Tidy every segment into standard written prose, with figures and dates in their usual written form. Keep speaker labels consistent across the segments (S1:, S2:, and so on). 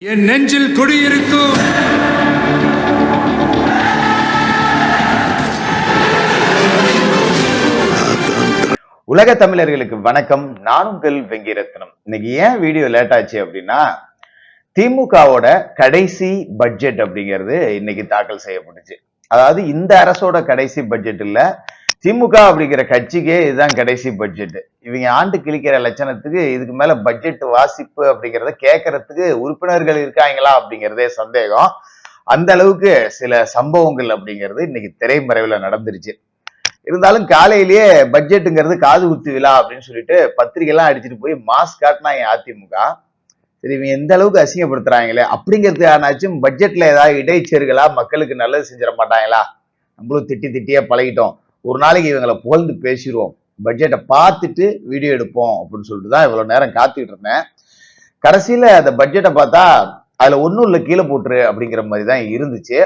S1: என் நெஞ்சில் குடியிருக்கும்
S2: உலக தமிழர்களுக்கு வணக்கம். நான் உங்கள் வெங்கிரத்னம். இன்னைக்கு ஏன் வீடியோ லேட் ஆச்சு அப்படின்னா, திமுகவோட கடைசி பட்ஜெட் அப்படிங்கிறது இன்னைக்கு தாக்கல் செய்யப்பட்டுச்சு. அதாவது இந்த அரசோட கடைசி பட்ஜெட் இல்ல, திமுக அப்படிங்கிற கட்சிக்கே இதுதான் கடைசி பட்ஜெட். இவங்க ஆண்டு கிழிக்கிற லட்சணத்துக்கு இதுக்கு மேல பட்ஜெட் வாசிப்பு அப்படிங்கறத கேட்கறதுக்கு உறுப்பினர்கள் இருக்காங்களா அப்படிங்கறதே சந்தேகம். அந்த அளவுக்கு சில சம்பவங்கள் அப்படிங்கிறது இன்னைக்கு திரைமறைவுல நடந்துருச்சு. இருந்தாலும் காலையிலேயே பட்ஜெட்டுங்கிறது காது குத்து விழா அப்படின்னு சொல்லிட்டு பத்திரிகை எல்லாம் அடிச்சுட்டு போய் மாஸ் காட்டினாங்க அதிமுக. சரி, இவங்க எந்த அளவுக்கு அசிங்கப்படுத்துறாங்களே அப்படிங்கிறதுக்கானாச்சும் பட்ஜெட்ல ஏதாவது இடைச்செருகளா, மக்களுக்கு நல்லது செஞ்சிட மாட்டாங்களா, நம்மளும் திட்டி திட்டியே பழகிட்டோம், ஒரு நாளைக்கு இவங்களை புகழ்ந்து பேசிடுவோம், பட்ஜெட்டை பார்த்துட்டு வீடியோ எடுப்போம் அப்படின்னு சொல்லிட்டு தான் இவ்வளவு நேரம் காத்துக்கிட்டு இருந்தேன். கடைசியில அந்த பட்ஜெட்டை பார்த்தா அதுல ஒன்னும் இல்ல, கீழே போட்டுரு அப்படிங்கிற மாதிரி தான் இருந்துச்சு.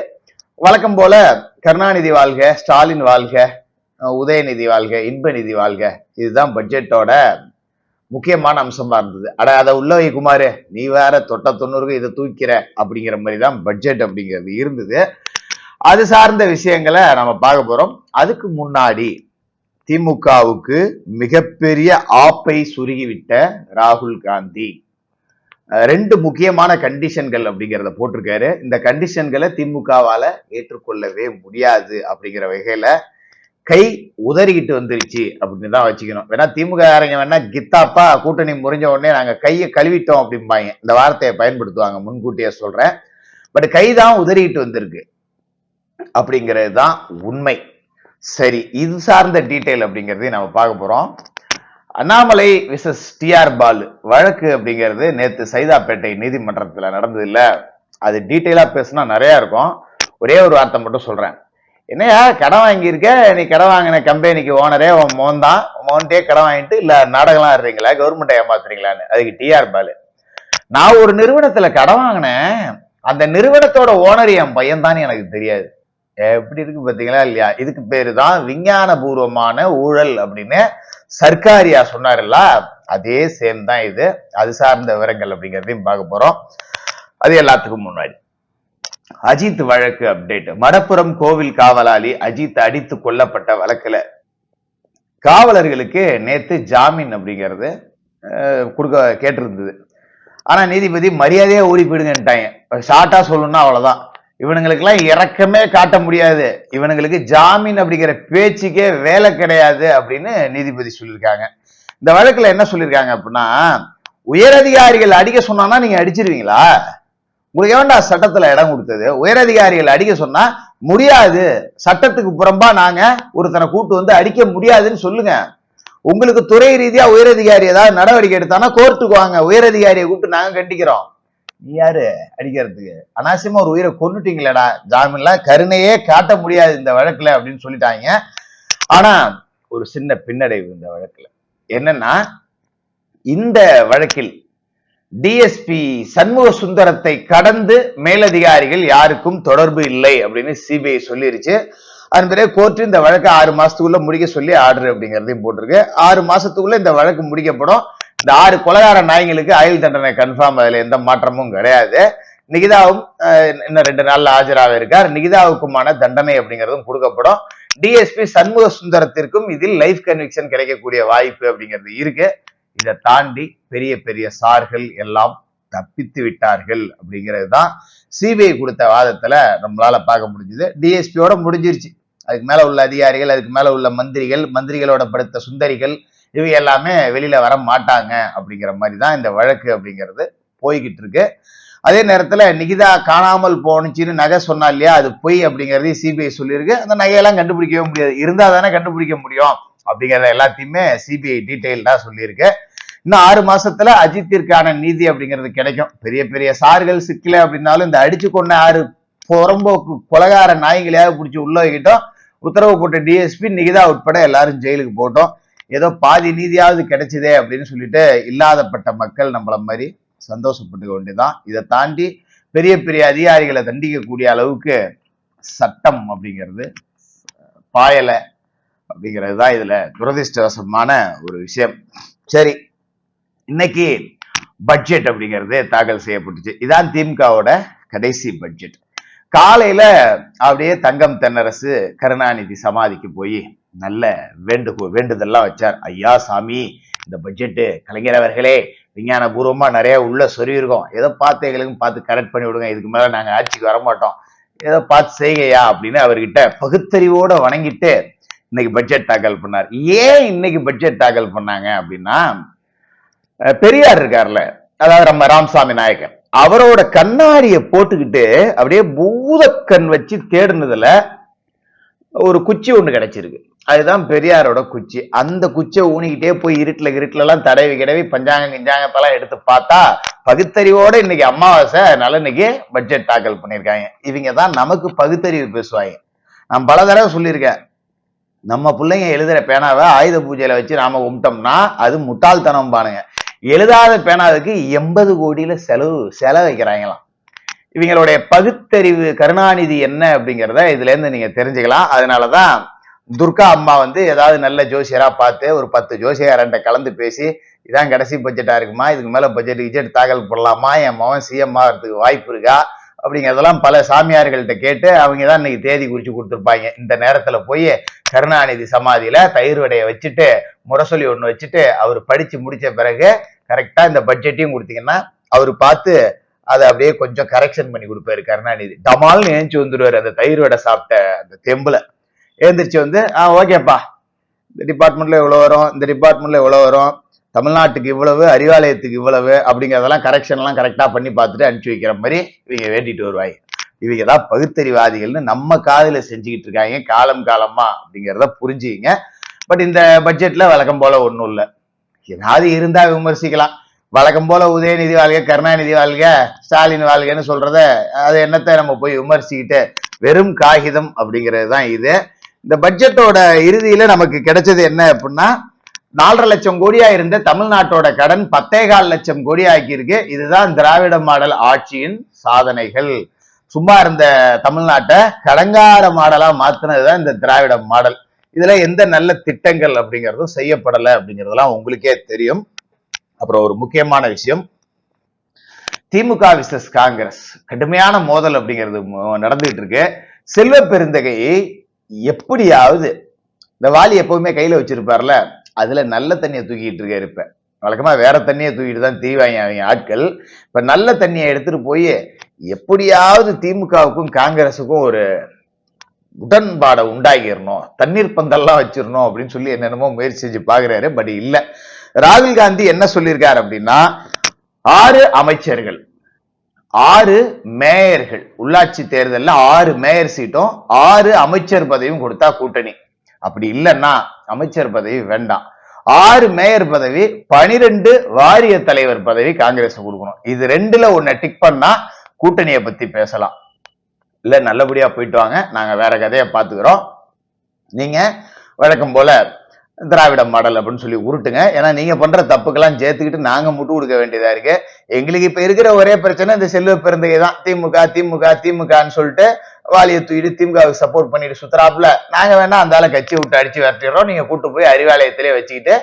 S2: வழக்கம் போல கருணாநிதி வாழ்க, ஸ்டாலின் வாழ்க, உதயநிதி வாழ்க, இன்பநிதி வாழ்க, இதுதான் பட்ஜெட்டோட முக்கியமான அம்சமா இருந்தது. அதை உள்ளவை குமாரு, நீ வேற தொட்ட 90 இதை தூக்கிற அப்படிங்கிற மாதிரி தான் பட்ஜெட் அப்படிங்கிறது இருந்தது. அது சார்ந்த விஷயங்களை நம்ம பார்க்க போறோம். அதுக்கு முன்னாடி திமுகவுக்கு மிகப்பெரிய ஆப்பை சுருகிவிட்ட ராகுல் காந்தி 2 முக்கியமான கண்டிஷன்கள் அப்படிங்கிறத போட்டிருக்காரு. இந்த கண்டிஷன்களை திமுகவால ஏற்றுக்கொள்ளவே முடியாது அப்படிங்கிற வகையில கை உதறிக்கிட்டு வந்துருச்சு அப்படின்னு தான் வச்சுக்கணும். வேணா திமுக வேணா கித்தாப்பா கூட்டணி முறிஞ்ச உடனே நாங்க கையை கழுவிட்டோம் அப்படிம்பாங்க, இந்த வார்த்தையை பயன்படுத்துவாங்க, முன்கூட்டியே சொல்றேன். பட் கை தான் உதறிக்கிட்டு வந்திருக்கு அப்படிங்கிறது தான் உண்மை. சரி, இது சார்ந்த டீட்டெயில் அப்படிங்கிறதையும் நம்ம பார்க்க போறோம். அண்ணாமலை விசஸ் டிஆர் பாலு வழக்கு அப்படிங்கிறது நேத்து சைதாப்பேட்டை நீதிமன்றத்துல நடந்தது இல்ல. அது டீட்டெயிலா பேசினா நிறைய இருக்கும். ஒரே ஒரு வார்த்தை மட்டும் சொல்றேன். என்னையா கடன் வாங்கியிருக்க, நீ கடன் வாங்கின கம்பெனிக்கு ஓனரே மோன்தான், மோன்ட்டே கடன் வாங்கிட்டு இல்ல நாடகம்லாம் ஆடுறீங்களா, கவர்மெண்ட்டை ஏமாத்துறீங்களான்னு. அதுக்கு டிஆர் பாலு, நான் ஒரு நிறுவனத்துல கடன் வாங்கினேன், அந்த நிறுவனத்தோட ஓனர் என் பையன் தான், எனக்கு தெரியாது. எப்படி இருக்கு பாத்தீங்களா இல்லையா? இதுக்கு பேரு தான் விஞ்ஞான பூர்வமான ஊழல் அப்படின்னு சர்க்காரியா சொன்னார்ல, அதே சேம் தான் இது. அது சார்ந்த விவரங்கள் அப்படிங்கிறதையும் பார்க்க போறோம். அது எல்லாத்துக்கும் முன்னாடி அஜித் வழக்கு அப்டேட். மடப்புறம் கோவில் காவலாளி அஜித் அடித்து கொல்லப்பட்ட வழக்குல காவலர்களுக்கு நேத்து ஜாமீன் அப்படிங்கிறது கொடுக்க கேட்டிருந்தது. ஆனா நீதிபதி மரியாதையா ஓடி போயிடுங்கன்ட்டாங்க. ஷார்ட்டா சொல்லணும்னா அவ்வளவுதான், இவனுங்களுக்கு எல்லாம் இறக்கமே காட்ட முடியாது, இவனுங்களுக்கு ஜாமீன் அப்படிங்கிற பேச்சுக்கே வேலை கிடையாது அப்படின்னு நீதிபதி சொல்லியிருக்காங்க. இந்த வழக்குல என்ன சொல்லியிருக்காங்க அப்படின்னா, உயரதிகாரிகள் அடிக்க சொன்னா நீங்க அடிச்சிருவீங்களா? உங்களுக்கு எவன்டா சட்டத்துல இடம் கொடுத்தது? உயரதிகாரிகள் அடிக்க சொன்னா முடியாது, சட்டத்துக்கு புறம்பா நாங்க ஒருத்தனை கூட்டு வந்து அடிக்க முடியாதுன்னு சொல்லுங்க. உங்களுக்கு துறை ரீதியா உயரதிகாரி ஏதாவது நடவடிக்கை எடுத்தானா கோர்ட்டுக்கு வாங்க, உயரதிகாரியை கூப்பிட்டு நாங்க கண்டிக்கிறோம். நீ யாரு அடிக்கிறதுக்கு? அனாவசியமா ஒரு உயிரை கொண்டுட்டீங்களேடா, ஜாமீன்லாம் கருணையே காட்ட முடியாது இந்த வழக்குல அப்படின்னு சொல்லிட்டாங்க. ஆனா ஒரு சின்ன பின்னடைவு இந்த வழக்குல என்னன்னா, இந்த வழக்கில் டிஎஸ்பி சண்முக சுந்தரத்தை கடந்து மேலதிகாரிகள் யாருக்கும் தொடர்பு இல்லை அப்படின்னு சிபிஐ சொல்லிருச்சு. அதன் பிறகு கோர்ட் இந்த வழக்கை 6 மாசத்துக்குள்ள முடிக்க சொல்லி ஆர்டர் அப்படிங்கிறதையும் போட்டிருக்கு. 6 மாசத்துக்குள்ள இந்த வழக்கு முடிக்கப்படும். இந்த 6 கொலைகார நாய்களுக்கு ஆயுள் தண்டனை கன்ஃபார்ம், அதுல எந்த மாற்றமும் கிடையாது. நிகிதாவும் இன்னும் 2 நாள்ல ஆஜராக இருக்கார். நிகிதாவுக்குமான தண்டனை அப்படிங்கிறதும் கொடுக்கப்படும். டிஎஸ்பி சண்முக சுந்தரத்திற்கும் இதில் லைஃப் கன்விக்ஷன் கிடைக்கக்கூடிய வாய்ப்பு அப்படிங்கிறது இருக்கு. இதை தாண்டி பெரிய பெரிய சார்கள் எல்லாம் தப்பித்து விட்டார்கள் அப்படிங்கிறது தான் சிபிஐ கொடுத்த வாதத்துல நம்மளால பார்க்க முடிஞ்சது. டிஎஸ்பியோட முடிஞ்சிருச்சு. அதுக்கு மேல உள்ள அதிகாரிகள், அதுக்கு மேல உள்ள மந்திரிகள், மந்திரிகளோட படுத்த சுந்தரிகள், இவங்க எல்லாமே வெளியில வர மாட்டாங்க அப்படிங்கிற மாதிரி தான் இந்த வழக்கு அப்படிங்கிறது போய்கிட்டு இருக்கு. அதே நேரத்துல நிகிதா காணாமல் போனுச்சுன்னு நகை சொன்னா இல்லையா, அது பொய் அப்படிங்கறதையும் சிபிஐ சொல்லியிருக்கு. அந்த நகையெல்லாம் கண்டுபிடிக்கவே முடியாது, இருந்தா தானே கண்டுபிடிக்க முடியும் அப்படிங்கறத எல்லாத்தையுமே சிபிஐ டீடைல்டா சொல்லியிருக்கு. இன்னும் 6 மாசத்துல அஜித்திற்கான நீதி அப்படிங்கிறது கிடைக்கும். பெரிய பெரிய சார்கள் சிக்கல அப்படின்னாலும் இந்த அடிச்சு கொண்ட 6 புறம்போக்கு கொலகார நாய்களையாவது பிடிச்சி உள்ள வைக்கிட்டோம். உத்தரவு போட்ட டிஎஸ்பி நிகிதா உட்பட எல்லாரும் ஜெயிலுக்கு போட்டோம். ஏதோ பாதி நீதியாவது கிடைச்சதே அப்படின்னு சொல்லிட்டு இல்லாதப்பட்ட மக்கள் நம்மள மாதிரி சந்தோஷப்பட்டு வேண்டியதான். இதை தாண்டி பெரிய பெரிய அதிகாரிகளை தண்டிக்கக்கூடிய அளவுக்கு சட்டம் அப்படிங்கிறது பாயல அப்படிங்கிறது தான் இதுல துரதிருஷ்டவசமான ஒரு விஷயம். சரி, இன்னைக்கு பட்ஜெட் அப்படிங்கிறது தாக்கல் செய்யப்பட்டுச்சு. இதான் திமுகவோட கடைசி பட்ஜெட். காலையில அப்படியே தங்கம் தென்னரசு கருணாநிதி சமாதிக்கு போய் நல்ல வேண்டுதல்லாம் வச்சார். ஐயா சாமி, இந்த பட்ஜெட்டு கலைஞர் அவர்களே விஞ்ஞான பூர்வமா நிறைய உள்ள சொருவிருக்கோம், ஏதோ பார்த்து எங்களுக்கும் பார்த்து கரெக்ட் பண்ணி விடுங்க, இதுக்கு மேல நாங்க ஆட்சிக்கு வரமாட்டோம், ஏதோ பார்த்து செய்கையா அப்படின்னு அவர்கிட்ட பகுத்தறிவோட வணங்கிட்டு இன்னைக்கு பட்ஜெட் தாக்கல் பண்ணார். ஏன் இன்னைக்கு பட்ஜெட் தாக்கல் பண்ணாங்க அப்படின்னா, பெரியார் இருக்கார்ல, அதாவது நம்ம ராமசாமி நாயக்கர், அவரோட கண்ணாடியை போட்டுக்கிட்டு அப்படியே பூதக்கண் வச்சு தேடுனதுல ஒரு குச்சி ஒண்ணு கிடைச்சிருக்கு. அதுதான் பெரியாரோட குச்சி. அந்த குச்சியை ஊனிக்கிட்டே போய் இருட்டுல எல்லாம் தடவி பஞ்சாங்கத்தெல்லாம் எடுத்து பார்த்தா பகுத்தறிவோட இன்னைக்கு அமாவாசை, அதனால இன்னைக்கு பட்ஜெட் தாக்கல் பண்ணியிருக்காங்க. இவங்க தான் நமக்கு பகுத்தறிவு பேசுவாங்க. நான் பல தடவை சொல்லியிருக்கேன், நம்ம பிள்ளைங்க எழுதுற பேனாவை ஆயுத பூஜையில வச்சு நாம கும்பிட்டோம்னா அது முட்டாள்தனம் பானுங்க. எழுதாத பேனாவுக்கு 80 கோடியில செலவு வைக்கிறாங்களாம். இவங்களுடைய பகுத்தறிவு கருணாநிதி என்ன அப்படிங்கிறத இதுல இருந்து நீங்க தெரிஞ்சுக்கலாம். அதனாலதான் துர்கா அம்மா ஏதாவது நல்ல ஜோசியரா பார்த்து ஒரு 10 ஜோசியர்கிட்ட கலந்து பேசி, இதான் கடைசி பட்ஜெட்டா இருக்குமா, இதுக்கு மேல பட்ஜெட் தாக்கல் பண்ணலாமா, என் மகன் சிஎம் ஆகிறதுக்கு வாய்ப்பு இருக்கா அப்படிங்கிறதெல்லாம் பல சாமியார்கள்ட்ட கேட்டு அவங்க தான் இன்னைக்கு தேதி குறிச்சு கொடுத்துருப்பாங்க. இந்த நேரத்துல போய் கருணாநிதி சமாதியில தயிர் வடையை வச்சுட்டு முரசொலி ஒண்ணு வச்சுட்டு அவர் படிச்சு முடிச்ச பிறகு கரெக்டா இந்த பட்ஜெட்டையும் கொடுத்தீங்கன்னா அவரு பார்த்து அதை அப்படியே கொஞ்சம் கரெக்ஷன் பண்ணி கொடுப்பாரு. கருணாநிதி டமால்னு ஏஞ்சி வந்துடுவாரு அந்த தயிர் வடை சாப்பிட்ட அந்த தெம்புல ஏந்திரிச்சு ஓகேப்பா, இந்த டிபார்ட்மெண்ட்ல இவ்வளவு வரும், இந்த டிபார்ட்மெண்ட்ல இவ்வளவு வரும், தமிழ்நாட்டுக்கு இவ்வளவு, அறிவாலயத்துக்கு இவ்வளவு அப்படிங்கிறதெல்லாம் கரெக்ஷன் எல்லாம் கரெக்டா பண்ணி பார்த்துட்டு அனுப்பிச்சு வைக்கிற மாதிரி இவங்க வேண்டிட்டு வருவாங்க. இவங்க தான் பகுத்தறிவாதிகள்னு நம்ம காதுல செஞ்சுக்கிட்டு இருக்காங்க காலமா அப்படிங்கிறத புரிஞ்சுக்கிங்க. பட் இந்த பட்ஜெட்ல வழக்கம் போல ஒண்ணும் இல்லை. ஏதாவது இருந்தா விமர்சிக்கலாம். வழக்கம் போல உதயநிதி வாழ்க, கருணாநிதி வாழ்க, ஸ்டாலின் வாழ்கன்னு சொல்றத அது என்னத்தை நம்ம போய் விமர்சிக்கிட்டு வெறும் காகிதம் அப்படிங்கிறது தான் இது. இந்த பட்ஜெட்டோட இறுதியில நமக்கு கிடைச்சது என்ன அப்படின்னா, 4.5 லட்சம் கோடியா இருந்த தமிழ்நாட்டோட கடன் 10.25 லட்சம் கோடி ஆக்கியிருக்கு. இதுதான் திராவிட மாடல் ஆட்சியின் சாதனைகள். சும்மா இருந்த தமிழ்நாட்டை கடங்கார மாடலா மாத்தினதுதான் இந்த திராவிட மாடல். இதுல எந்த நல்ல திட்டங்கள் அப்படிங்கிறதும் செய்யப்படலை அப்படிங்கிறதெல்லாம் உங்களுக்கே தெரியும். அப்புறம் ஒரு முக்கியமான விஷயம், திமுக விசஸ் காங்கிரஸ் கடுமையான மோதல் அப்படிங்கிறது நடந்துகிட்டு இருக்கு. செல்வ பெருந்தகையை எப்படியாவது, இந்த வாலி எப்பவுமே கையில வச்சிருப்பார்ல, அதுல நல்ல தண்ணியை தூக்கிட்டு இருக்காரு. இப்ப வழக்கமா வேற தண்ணியை தூக்கிட்டு தான் தீவாங்க அவங்க ஆட்கள். இப்ப நல்ல தண்ணியை எடுத்துட்டு போய் எப்படியாவது திமுகவுக்கும் காங்கிரஸுக்கும் ஒரு உடன்பாடை உண்டாகிடணும், தண்ணீர் பந்தல்லாம் வச்சிடணும் அப்படின்னு சொல்லி என்னென்னமோ முயற்சி செஞ்சு பாக்குறாரு. பட் இல்ல, ராகுல் காந்தி என்ன சொல்லியிருக்காரு அப்படின்னா, 6 அமைச்சர்கள் 6 மேயர்கள், உள்ளாட்சி தேர்தலில் 6 மேயர் சீட்டும் 6 அமைச்சர் பதவியும் கொடுத்தா கூட்டணி, அப்படி இல்லைன்னா அமைச்சர் பதவி வேண்டாம், 6 மேயர் பதவி 12 வாரிய தலைவர் பதவி காங்கிரஸ் கொடுக்கணும். இது 2ல ஒன்ன டிக் பண்ணா கூட்டணியை பத்தி பேசலாம். இல்ல நல்லபடியா போயிட்டு வாங்க, நாங்க வேற கதையை பாத்துக்கிறோம், நீங்க வழக்கம் போல திராவிட மாடல் அப்படின்னு சொல்லி உருட்டுங்க. ஏன்னா நீங்க பண்ற தப்புக்கெல்லாம் சேர்த்துக்கிட்டு நாங்க முட்டு கொடுக்க வேண்டியதா இருக்கு. எங்களுக்கு இப்ப இருக்கிற ஒரே பிரச்சனை இந்த செல்வ பெருந்தகை தான். திமுகன்னு சொல்லிட்டு வாலியை தூக்கிட்டு திமுகவுக்கு சப்போர்ட் பண்ணிட்டு சுத்தராப்புல, நாங்க வேணா அந்த ஆளை கட்சி விட்டு அடிச்சு விரட்டிடுறோம், நீங்க கூட்டு போய் அறிவாலயத்திலே வச்சுக்கிட்டு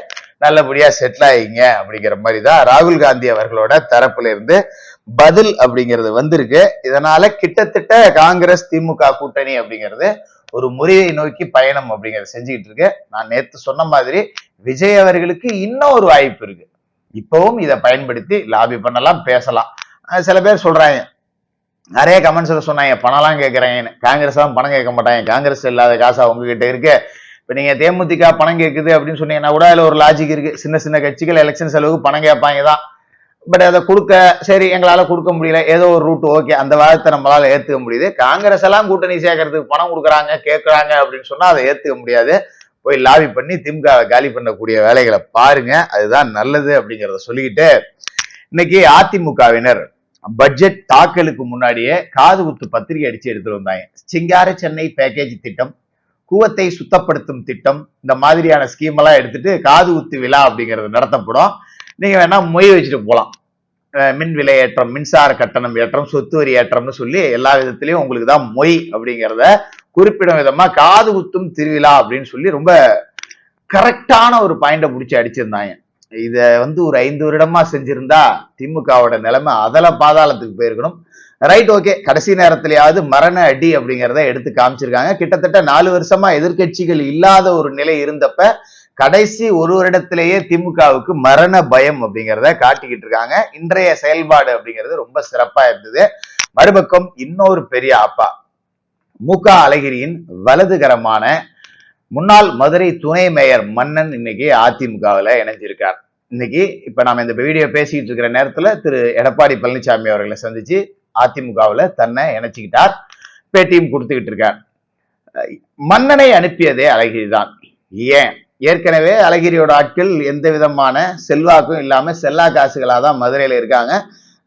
S2: நல்லபடியா செட்டில் ஆகிங்க அப்படிங்கிற மாதிரி தான் ராகுல் காந்தி அவர்களோட தரப்புல இருந்து பதில் அப்படிங்கிறது வந்திருக்கு. இதனால கிட்டத்தட்ட காங்கிரஸ் திமுக கூட்டணி அப்படிங்கிறது ஒரு முறையை நோக்கி பயணம் அப்படிங்கறத செஞ்சுக்கிட்டு இருக்கு. நான் நேத்து சொன்ன மாதிரி விஜய் அவர்களுக்கு இன்னும் ஒரு வாய்ப்பு இருக்கு. இப்பவும் இதை பயன்படுத்தி லாபி பண்ணலாம், பேசலாம். சில பேர் சொல்றாங்க, நிறைய கமெண்ட்ஸ்ல சொன்னாங்க பணம்லாம் கேட்கறாங்கன்னு. காங்கிரஸ் தான் பணம் கேட்க மாட்டாங்க, காங்கிரஸ் இல்லாத காசா உங்ககிட்ட இருக்கு. இப்ப நீங்க தேமுதிக பணம் கேட்குது அப்படின்னு சொன்னீங்கன்னா கூட அதுல ஒரு லாஜிக் இருக்கு. சின்ன சின்ன கட்சிகள் எலெக்ஷன் செலவுக்கு பணம் கேட்பாங்க தான். பட் அதை கொடுக்க, சரி எங்களால கொடுக்க முடியல, ஏதோ ஒரு ரூட் ஓகே, அந்த வாதத்தை நம்மளால ஏத்துக்க முடியுது. காங்கிரஸ் எல்லாம் கூட்டணி சேர்க்கறதுக்கு பணம் கொடுக்குறாங்க கேட்கறாங்க அப்படின்னு சொன்னா அதை ஏத்துக்க முடியாது. போய் லாபி பண்ணி திமுக காலி பண்ணக்கூடிய வேலைகளை பாருங்க, அதுதான் நல்லது அப்படிங்கிறத சொல்லிக்கிட்டு, இன்னைக்கு அதிமுகவினர் பட்ஜெட் தாக்கலுக்கு முன்னாடியே காது குத்து பத்திரிகை அடிச்சு எடுத்துட்டு வந்தாங்க. சிங்கார சென்னை பேக்கேஜ் திட்டம், கூவத்தை சுத்தப்படுத்தும் திட்டம், இந்த மாதிரியான ஸ்கீம் எல்லாம் எடுத்துட்டு காது குத்து விழா அப்படிங்கிறது நடத்தப்படும். நீங்க வேணா மொய் வச்சுட்டு போலாம். மின் விலை ஏற்றம், மின்சார கட்டணம் ஏற்றம், சொத்து வரி ஏற்றம்னு சொல்லி எல்லா விதத்திலையும் உங்களுக்கு தான் மொய் அப்படிங்கிறத குறிப்பிடும் விதமா காது குத்தும் திருவிழா அப்படின்னு சொல்லி ரொம்ப கரெக்டான ஒரு பாயிண்ட பிடிச்சி அடிச்சிருந்தாங்க. இத வந்து ஒரு 5 வருடமா செஞ்சிருந்தா திமுகவோட நிலைமை அதல பாதாளத்துக்கு போயிருக்கணும். Right, okay. கடைசி நேரத்திலேயாவது மரண அடி அப்படிங்கிறத எடுத்து காமிச்சிருக்காங்க. கிட்டத்தட்ட 4 வருஷமா எதிர்க்கட்சிகள் இல்லாத ஒரு நிலை இருந்தப்ப கடைசி ஒரு வருடத்திலேயே திமுகவுக்கு மரண பயம் அப்படிங்கிறத காட்டிக்கிட்டு இருக்காங்க. இன்றைய செயல்பாடு அப்படிங்கிறது ரொம்ப சிறப்பா இருந்தது. மறுபக்கம் இன்னொரு பெரிய ஆப்பா மு.க. அழகிரியின் வலதுகரமான முன்னாள் மதுரை துணை மேயர் மன்னன் இன்னைக்கு அதிமுகவில் இணைஞ்சிருக்கார். இன்னைக்கு இப்ப நாம இந்த வீடியோ பேசிட்டு இருக்கிற நேரத்துல திரு எடப்பாடி பழனிசாமி அவர்களை சந்திச்சு அதிமுகவில் தன்னை இணைச்சுக்கிட்டார், பேட்டியும் கொடுத்துக்கிட்டு இருக்கார். மன்னனை அனுப்பியதே அழகிரி தான். ஏன்? ஏற்கனவே அழகிரியோட ஆட்கள் எந்த விதமான செல்வாக்கும் இல்லாம செல்லா காசுகளா தான் மதுரையில இருக்காங்க.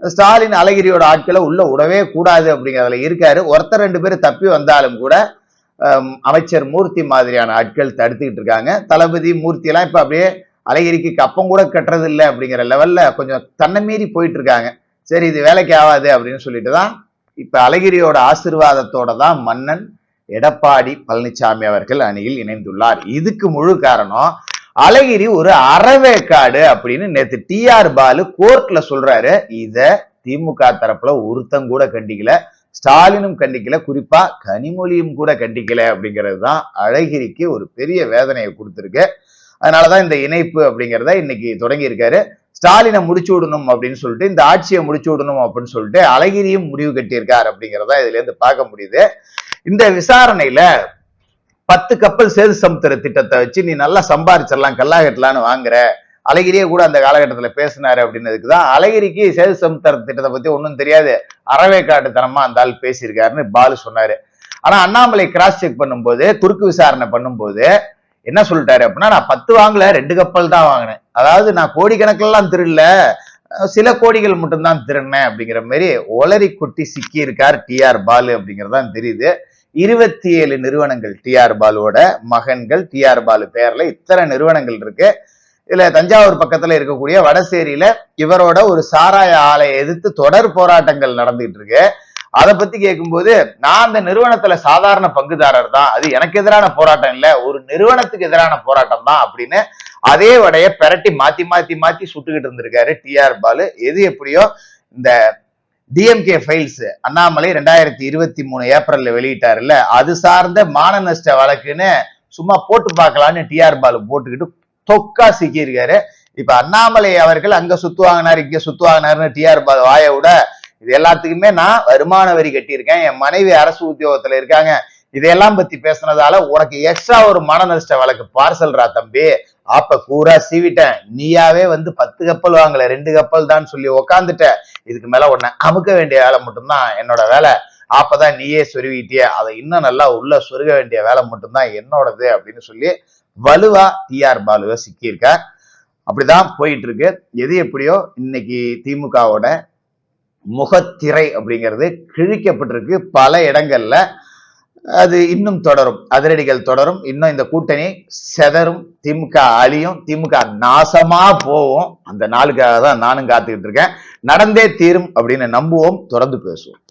S2: ஸ்டாலின் அழகிரியோட ஆட்களை உள்ள விடவே கூடாது அப்படிங்கிறதுல இருக்காரு. ஒருத்தர் 2 பேர் தப்பி வந்தாலும் கூட அமைச்சர் மூர்த்தி மாதிரியான ஆட்கள் தடுத்துக்கிட்டு இருக்காங்க. தளபதி மூர்த்தி எல்லாம் இப்ப அப்படியே அழகிரிக்கு கப்பம் கூட கட்டுறது இல்லை அப்படிங்கிற லெவல்ல கொஞ்சம் தன்னை மீறி போயிட்டு இருக்காங்க. சரி, இது வேலைக்கு ஆகாது அப்படின்னு சொல்லிட்டு தான் இப்ப அழகிரியோட ஆசீர்வாதத்தோட தான் மன்னன் எடப்பாடி பழனிசாமி அவர்கள் அணியில் இணைந்துள்ளார். இதுக்கு முழு காரணம் அழகிரி ஒரு அறவேக்காடு அப்படின்னு நேத்து டி.ஆர். பாலு கோர்ட்ல சொல்றாரு. இத திமுக தரப்புல ஒருத்தம் கூட கண்டிக்கல, ஸ்டாலினும் கண்டிக்கல, குறிப்பா கனிமொழியும் கூட கண்டிக்கல. அப்படிங்கிறது தான் அழகிரிக்கு ஒரு பெரிய வேதனையை கொடுத்திருக்கு. அதனாலதான் இந்த இணைப்பு அப்படிங்கிறத இன்னைக்கு தொடங்கி இருக்காரு. ஸ்டாலினை முடிச்சு விடணும் அப்படின்னு சொல்லிட்டு, இந்த ஆட்சியை முடிச்சு விடணும் அப்படின்னு சொல்லிட்டு அழகிரியும் முடிவு கட்டியிருக்காரு அப்படிங்கிறத இதுல இருந்து பார்க்க முடியுது. இந்த விசாரணையில 10 கப்பல் சேது சமுத்திர திட்டத்தை வச்சு நீ நல்லா சம்பாரிச்சிடலாம், கல்லா கட்டலான்னு வாங்குற. அழகிரியே கூட அந்த காலகட்டத்துல பேசினாரு அப்படின்னதுக்குதான் அழகிரிக்கு சேது சமுத்திர திட்டத்தை பத்தி ஒன்னும் தெரியாது, அறவேக்காட்டுத்தனமா அந்த ஆள் பேசியிருக்காருன்னு பாலு சொன்னாரு. ஆனா அண்ணாமலை கிராஸ் செக் பண்ணும்போது, குறுக்கு விசாரணை பண்ணும்போது என்ன சொல்லிட்டாரு அப்படின்னா, நான் 10 வாங்கல, 2 கப்பல் தான் வாங்கினேன். அதாவது நான் கோடிக்கணக்கெல்லாம் திருடல, சில கோடிகள் மட்டும்தான் திருடினேன் அப்படிங்கிற மாதிரி ஒளரி கொட்டி சிக்கி இருக்கார் டி.ஆர். பாலு அப்படிங்கறதான் தெரியுது. 27 நிறுவனங்கள் டி.ஆர். பாலுவோட மகன்கள், டி.ஆர். பாலு பேர்ல இத்தனை நிறுவனங்கள் இருக்கு. இதுல தஞ்சாவூர் பக்கத்துல இருக்கக்கூடிய வடசேரியில இவரோட ஒரு சாராய ஆலையை எதிர்த்து தொடர் போராட்டங்கள் நடந்துட்டு இருக்கு. அதை பத்தி கேட்கும்போது, நான் அந்த நிறுவனத்துல சாதாரண பங்குதாரர் தான், அது எனக்கு எதிரான போராட்டம் இல்ல, ஒரு நிறுவனத்துக்கு எதிரான போராட்டம் தான் அப்படின்னு அதே வடைய பெரட்டி மாத்தி மாத்தி மாத்தி சுட்டுக்கிட்டு இருந்திருக்காரு டி.ஆர். பாலு. எது எப்படியோ இந்த டிஎம்கே ஃபைல்ஸ் அண்ணாமலை 2023 ஏப்ரல்ல வெளியிட்டாருல்ல, அது சார்ந்த மான நஷ்ட வழக்குன்னு சும்மா போட்டு பார்க்கலான்னு டி.ஆர். பாலு போட்டுக்கிட்டு தொக்கா சிக்கி இருக்காரு. இப்ப அண்ணாமலை அவர்கள் அங்க சுத்து வாங்கினாரு, இங்க சுத்து வாங்கினாருன்னு டி.ஆர். பாலு வாய விட, இது எல்லாத்துக்குமே நான் வருமான வரி கட்டியிருக்கேன், என் மனைவி அரசு உத்தியோகத்துல இருக்காங்க, இதையெல்லாம் பத்தி பேசினதால உனக்கு எக்ஸ்ட்ரா ஒரு மன நஷ்ட வழக்கு பார்சல்ரா தம்பி, அப்ப பூரா சீவிட்டேன், நீயாவே வந்து 10 கப்பல் வாங்கல, 2 கப்பல் தான் சொல்லி உக்காந்துட்ட, இதுக்கு மேல உன்னை அமுக்க வேண்டிய வேலை மட்டும்தான் என்னோட வேலை, அப்பதான் நீயே சொருவிட்டிய, அதை இன்னும் நல்லா உள்ள சொருக வேண்டிய வேலை மட்டும்தான் என்னோடது அப்படின்னு சொல்லி வலுவா டி.ஆர். பாலுவை சிக்கியிருக்கார். அப்படிதான் போயிட்டு இருக்கு. எது எப்படியோ இன்னைக்கு திமுகவோட முகத்திரை அப்படிங்கிறது கிழிக்கப்பட்டிருக்கு பல இடங்கள்ல. அது இன்னும் தொடரும், அதிரடிகள் தொடரும், இன்னும் இந்த கூட்டணி செதறும், திமுக அழியும், திமுக நாசமா போவோம். அந்த நாளுக்காக தான் நானும் காத்துக்கிட்டு இருக்கேன். நடந்தே தீரும் அப்படின்னு நம்புவோம், தொடர்ந்து பேசுவோம்.